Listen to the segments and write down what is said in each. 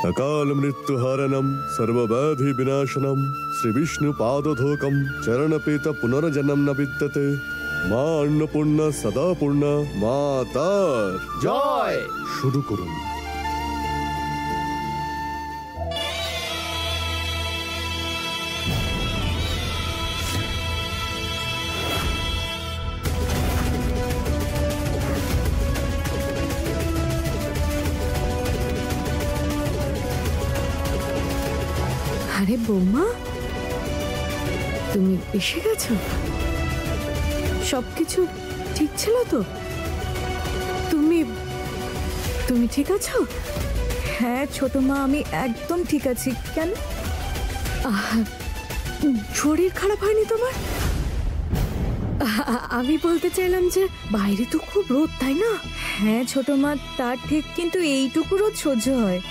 अकाल मृत्युहारणम सर्वव्याधि विनाशनम श्री विष्णु पादधोकम चरणपेत पुनर्जन्म न विद्यते मां अन्नपूर्णा सदा पूर्णा मातार जय। शुरू करुन। আরে বৌমা, তুমি এসে গেছো? সবকিছু ঠিক ছিল তো? তুমি তুমি ঠিক আছো? হ্যাঁ ছোট মা, আমি একদম ঠিক আছি। কেন? শরীর খারাপ হয়নি তোমার? আমি বলতে চাইলাম যে বাইরে তো খুব রোদ, তাই না? হ্যাঁ ছোট মা, তার ঠিক, কিন্তু এইটুকু রোদ সহ্য হয়।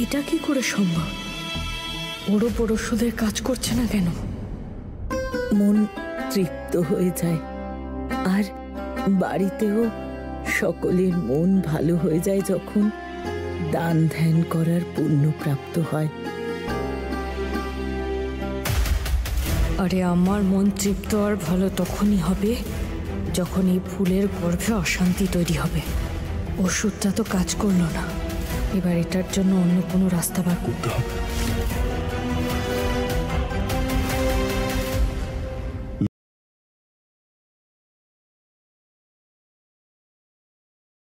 এটা কি করে সম্ভব? ওর ওপর ওষুধের কাজ করছে না কেন? মন তৃপ্ত হয়ে যায়, আর বাড়িতেও সকলের মন ভালো হয়ে যায় যখন দান ধ্যান করার পুণ্য প্রাপ্ত হয়। আরে আমার মন তৃপ্ত আর ভালো তখনই হবে যখন এই ফুলের গর্ভে অশান্তি তৈরি হবে। ওষুধটা তো কাজ করলো না, এবার এটার জন্য অন্য কোনো রাস্তা বার করতে হবে।